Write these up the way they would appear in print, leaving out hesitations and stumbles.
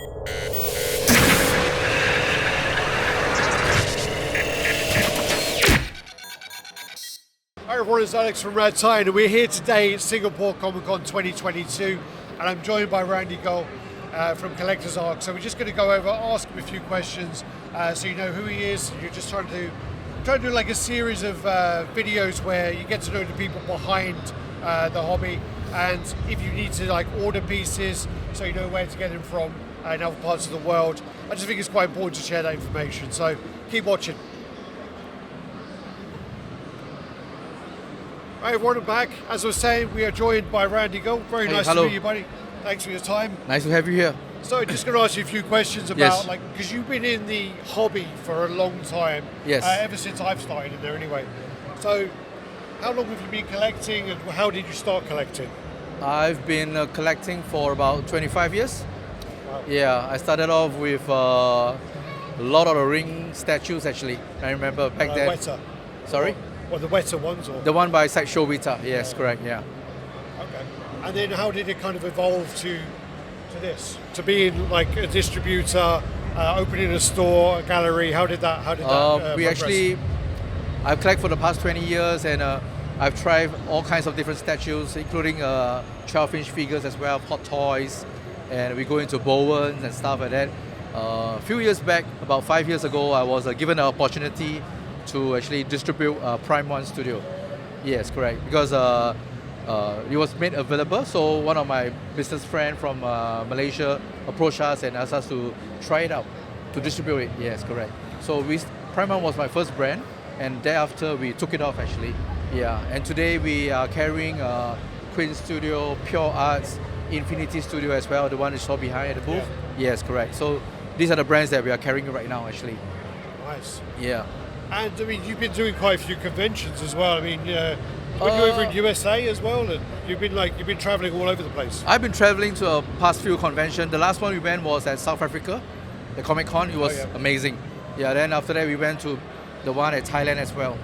Hi everyone, it's Alex from Radd, and we're here today at Singapore Comic-Con 2022, and I'm joined by Randy Goh from Collectors Arc. So we're just going to go over, ask him a few questions, so you know who he is. You're just trying to do like a series of videos where you get to know the people behind the hobby, and if you need to like order pieces, so you know where to get them from in other parts of the world. I just think it's quite important to share that information. So keep watching. Hi everyone, I'm back. As I was saying, we are joined by Randy Goh. Very nice to meet you, buddy. Thanks for your time. Nice to have you here. So just going to ask you a few questions about, like, because you've been in the hobby for a long time. Yes. Ever since I've started in there anyway. So how long have you been collecting and how did you start collecting? I've been collecting for about 25 years. Wow. Yeah, I started off with a lot of the ring statues actually. I remember back then. Weta. Sorry? Or the Weta ones? Or? The one by Sideshow Vita, yes, correct, yeah. Okay. And then how did it kind of evolve to this? To being like a distributor, opening a store, a gallery, how did that I've collected for the past 20 years and I've tried all kinds of different statues, including 12-inch figures as well, hot toys, and we go into Bowens and stuff like that. A few years back, about 5 years ago, I was given an opportunity to actually distribute Prime 1 Studio. Yes, correct. Because it was made available, so one of my business friends from Malaysia approached us and asked us to try it out, to distribute it. Yes, correct. So Prime 1 was my first brand, and thereafter we took it off actually. Yeah, and today we are carrying Queen Studio, Purearts, Infinity Studio as well, the one you saw behind the booth. Yeah. Yes, correct. So these are the brands that we are carrying right now actually. Nice. Yeah. And I mean, you've been doing quite a few conventions as well. I mean, when you're over in USA as well, and you've been traveling all over the place. I've been traveling to a past few conventions. The last one we went was at South Africa, the Comic-Con. It was amazing. Yeah. Then after that we went to the one at Thailand as well.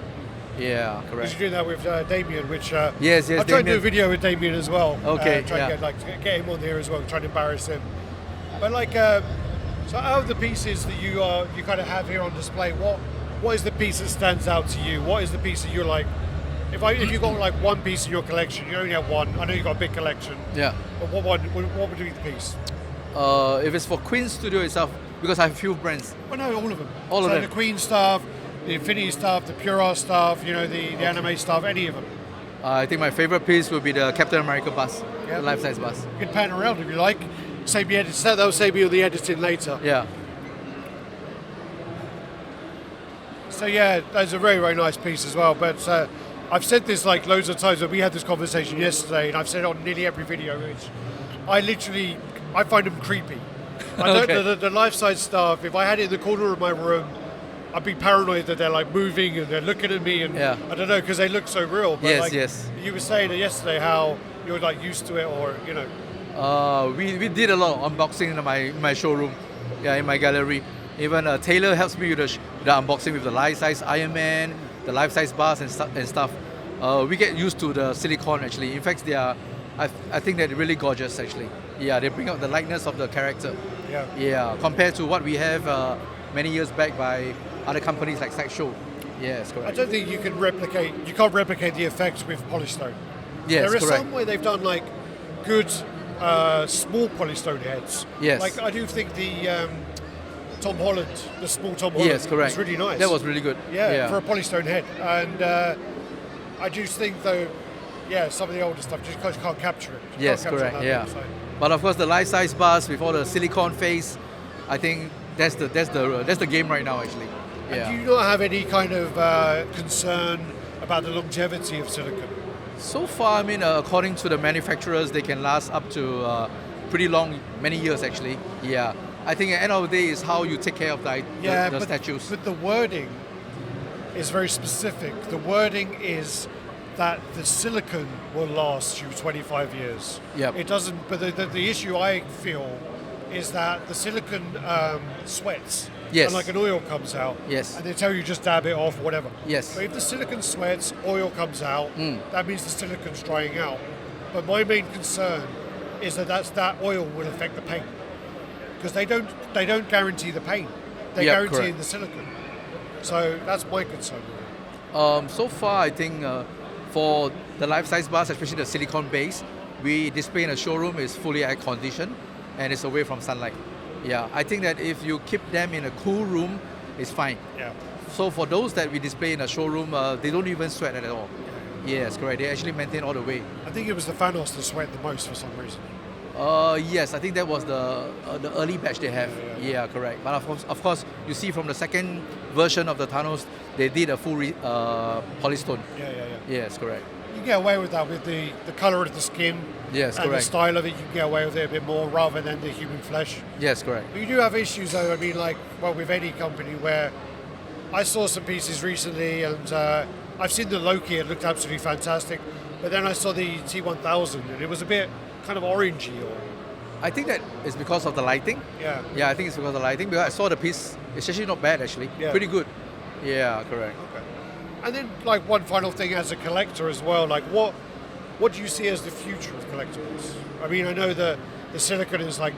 Yeah, correct. You're doing that with Damien, which yes, I've tried to do a video with Damien as well. Okay. Try to get him on there as well, trying to embarrass him. But like, so out of the pieces that you kind of have here on display, what is the piece that stands out to you? What is the piece that you're like, if you got like one piece in your collection, you only have one. I know you got a big collection. Yeah. But what would be the piece? If it's for Queen Studio itself, because I have a few brands. Well, no, all of them. All of them. The Queen stuff, the Infinity stuff, the Purearts stuff, the anime stuff, any of them. I think my favorite piece would be the Captain America bus, the life-size bus. You can pan around if you like. Save me that'll save you the editing later. Yeah. So yeah, that's a very, very nice piece as well. But I've said this like loads of times, but we had this conversation yesterday, and I've said it on nearly every video. I find them creepy. The life-size stuff, if I had it in the corner of my room, I'd be paranoid that they're like moving and they're looking at me, and I don't know, because they look so real. But yes. You were saying yesterday how you're like used to it, or we did a lot of unboxing in my showroom, in my gallery. Even Taylor helps me with the unboxing with the life-size Iron Man, the life-size bars and stuff. We get used to the silicone actually. In fact, I think they're really gorgeous actually. Yeah, they bring out the likeness of the character. Yeah, compared to what we have many years back by other companies like Sideshow. Yes, correct. I don't think you can't replicate the effects with polystone. Yes, there is correct. some where they've done like good small polystone heads. Yes. Like I do think the Tom Holland, the small Tom Holland, yes, correct. was really nice. That was really good. Yeah, for a polystone head. And I do think though, some of the older stuff just can't capture it. Yes, correct. Yeah. But of course, the life-size bars with all the silicone face, I think that's the game right now actually. And do you not have any kind of concern about the longevity of silicone? So far, I mean, according to the manufacturers, they can last up to pretty long, many years actually. Yeah. I think at the end of the day is how you take care of the statues. But the wording is very specific. The wording is that the silicone will last you 25 years. Yep. It doesn't, but the issue I feel is that the silicone sweats. Yes. And like an oil comes out. Yes. And they tell you just dab it off, whatever. Yes. But if the silicone sweats, oil comes out, that means the silicone's drying out. But my main concern is that oil will affect the paint. because they don't guarantee the paint. They Yeah, guarantee correct. the silicone. So that's my concern with it. So far, I think for the life-size bars, especially the silicone base, we display in a showroom is fully air conditioned and it's away from sunlight. Yeah, I think that if you keep them in a cool room, it's fine. Yeah. So for those that we display in a showroom, they don't even sweat at all. Yes, correct. They actually maintain all the way. I think it was the Thanos that sweat the most for some reason. Yes, I think that was the early batch they have. Yeah. Yeah, correct. But of course, you see from the second version of the Thanos, they did a full polystone. Yeah. Yes, correct. You can get away with that with the colour of the skin. Yes, and correct. the style of it. You can get away with it a bit more rather than the human flesh. Yes, correct. But you do have issues though, I mean, like, well, with any company where I saw some pieces recently and I've seen the Loki, it looked absolutely fantastic. But then I saw the T1000 and it was a bit kind of orangey or... I think that is because of the lighting. Yeah. Yeah, I think it's because of the lighting. Because I saw the piece, it's actually not bad actually. Yeah. Pretty good. Yeah, correct. Okay. And then, like, one final thing as a collector as well, like, what do you see as the future of collectibles? I mean, I know the silicone is like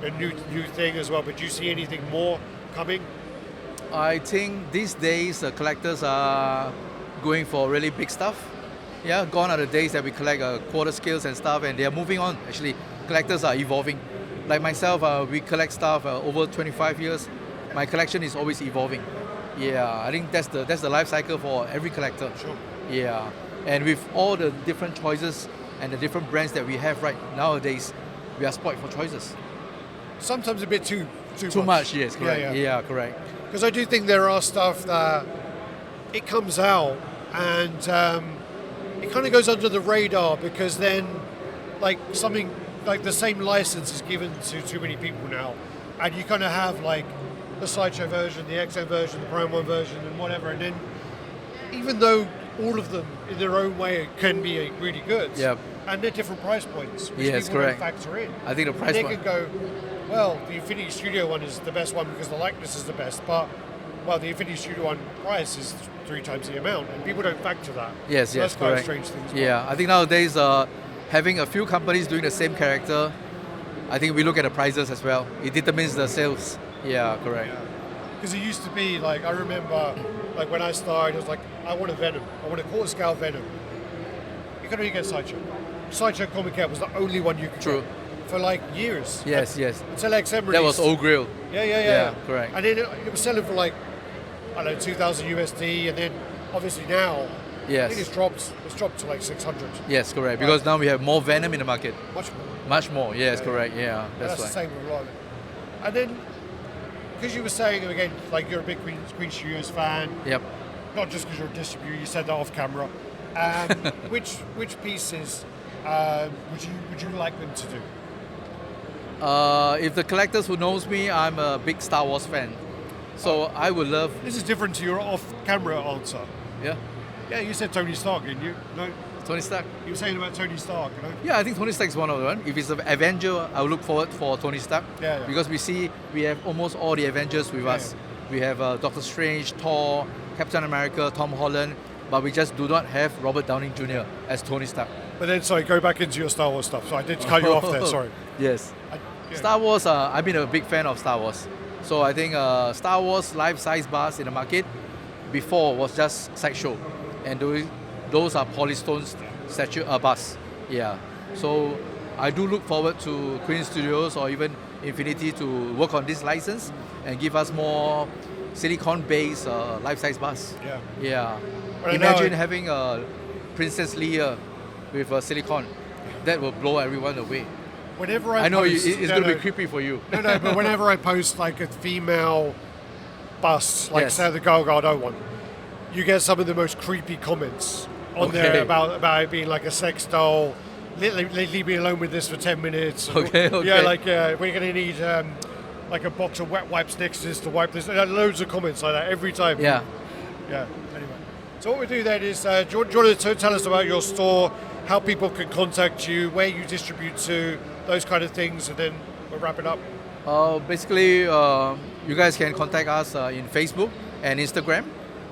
a new thing as well, but do you see anything more coming? I think these days collectors are going for really big stuff. Yeah, gone are the days that we collect quarter scales and stuff, and they are moving on. Actually, collectors are evolving. Like myself, we collect stuff over 25 years. My collection is always evolving. Yeah, I think that's the life cycle for every collector. Sure. Yeah, and with all the different choices and the different brands that we have right nowadays, we are spoiled for choices. Sometimes a bit too much. Yes, correct. Yeah. Yeah, correct. Because I do think there are stuff that it comes out and it kind of goes under the radar because then, like, something like the same license is given to too many people now, and you kind of have like the Sideshow version, the XM version, the Prime 1 version, and whatever, and then even though all of them in their own way can be really good, Yep. and they're different price points, which Yes, people don't correct. factor in. I think the price They point. can go, well, the Infinity Studio one is the best one because the likeness is the best, but well, the Infinity Studio one price is 3 times the amount, and people don't factor that. Yes, So yes, that's quite a correct. strange thing as well. Yeah, I think nowadays having a few companies doing the same character, I think we look at the prices as well. It determines the sales. Yeah, correct. Because it used to be like, I remember, like when I started, it was like, I want a Venom, I want a quarter scale Venom. You could only get Sideshow. Sideshow Comic Care was the only one you could True. get for like years. Yes, yes. Until XM released. That was old grill. Yeah. Yeah, correct. And then it was selling for like, I don't know, 2,000 USD, and then obviously now, I Yes. think it's dropped to like 600. Yes, correct. Because now we have more Venom in the market. Much more. Much more. Yes, Yeah, correct. Yeah, And that's the right. same with a lot of it. And then, because you were saying again, like you're a big Queen Studios fan, Yep. not just because you're a distributor, you said that off camera. Which pieces would you like them to do? If the collectors who knows me, I'm a big Star Wars fan. So I would love. This is different to your off-camera answer. Yeah. Yeah, you said Tony Stark, didn't you? No, Tony Stark. you were saying about Tony Stark, you know? Yeah, I think Tony Stark is one of them. If it's an Avenger, I will look forward for Tony Stark. Yeah. Because we have almost all the Avengers with us. We have Doctor Strange, Thor, Captain America, Tom Holland, but we just do not have Robert Downey Jr. as Tony Stark. But then, sorry, go back into your Star Wars stuff. So I did cut you off there, sorry. Yes. Yeah. Star Wars, I've been a big fan of Star Wars. So I think Star Wars life-size bars in the market before was just Sideshow. And those are polystone statue bars. Yeah. So I do look forward to Queen Studios or even Infinity to work on this license and give us more silicone-based life-size bars. Yeah. Yeah. Well, I Imagine know- having a Princess Leia with silicone. That will blow everyone away. Whenever I know post, it's going to be creepy for you. No, but whenever I post like a female bust, like Yes. say the Gal Gadot one, you get some of the most creepy comments on there Okay. about it being like a sex doll. Leave me alone with this for 10 minutes. Okay. Yeah, like we're going to need like a box of wet wipes next to this to wipe this. Loads of comments like that every time. Yeah. Yeah. Anyway, so what we do then is, do you want to tell us about your store, how people can contact you, where you distribute to, those kind of things, and then we'll wrap it up. Basically, you guys can contact us in Facebook and Instagram.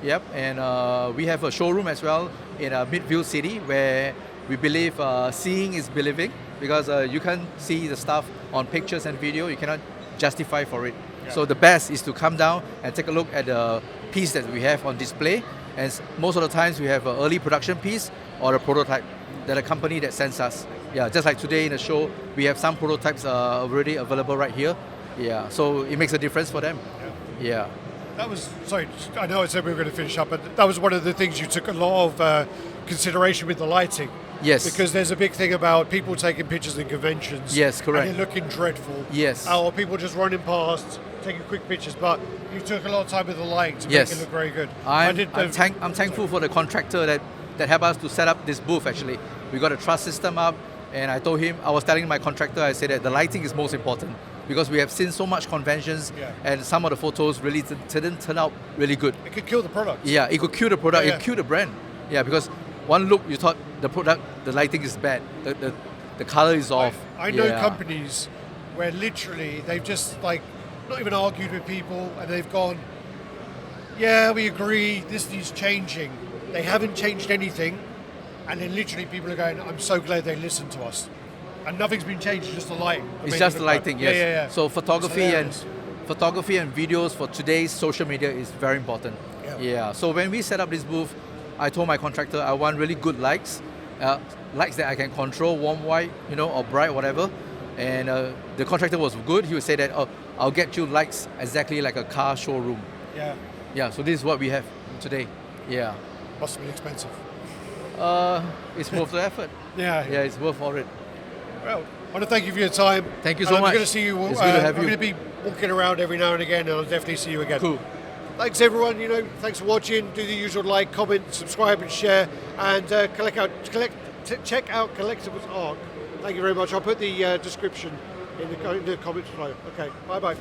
Yep, and we have a showroom as well in Midview City where we believe seeing is believing because you can't see the stuff on pictures and video. You cannot justify for it. Yeah. So the best is to come down and take a look at the piece that we have on display. And most of the times we have an early production piece or a prototype that a company that sends us. Yeah, just like today in the show, we have some prototypes already available right here. Yeah, so it makes a difference for them. Yeah. That was, sorry, I know I said we were going to finish up, but that was one of the things you took a lot of consideration with the lighting. Yes. Because there's a big thing about people taking pictures in conventions. Yes, correct. And it looking dreadful. Yes. Or people just running past, taking quick pictures. But you took a lot of time with the lighting to Yes. make it look very good. I'm thankful for the contractor that helped us to set up this booth actually. We got a truss system up, and I told him, I was telling my contractor, I said that the lighting is most important because we have seen so much conventions and some of the photos really didn't turn out really good. It could kill the product. Yeah, it could kill the product, Yeah, it could kill the brand. Yeah, because one look you thought the product, the lighting is bad, the color is off. I know companies where literally they've just like not even argued with people and they've gone, yeah, we agree, this needs changing. They haven't changed anything, and then literally people are going, I'm so glad they listened to us. And nothing's been changed, just the lighting. It's just the lighting, yes. Yeah. So photography and videos for today's social media is very important. Yeah. So when we set up this booth, I told my contractor I want really good lights, lights that I can control, warm white, or bright, whatever. And the contractor was good. He would say that, oh, I'll get you lights exactly like a car showroom. Yeah. Yeah. So this is what we have today. Yeah. Must have been expensive. It's worth the effort. Yeah, it's worth for it. Well, I want to thank you for your time. Thank you so much. I'm going to see you. It's good to have I'm you. going to be walking around every now and again, and I'll definitely see you again. Cool. Thanks everyone. Thanks for watching. Do the usual like, comment, subscribe, and share, and check out Collectibles Arc. Thank you very much. I'll put the description in the comments below. Okay. Bye bye.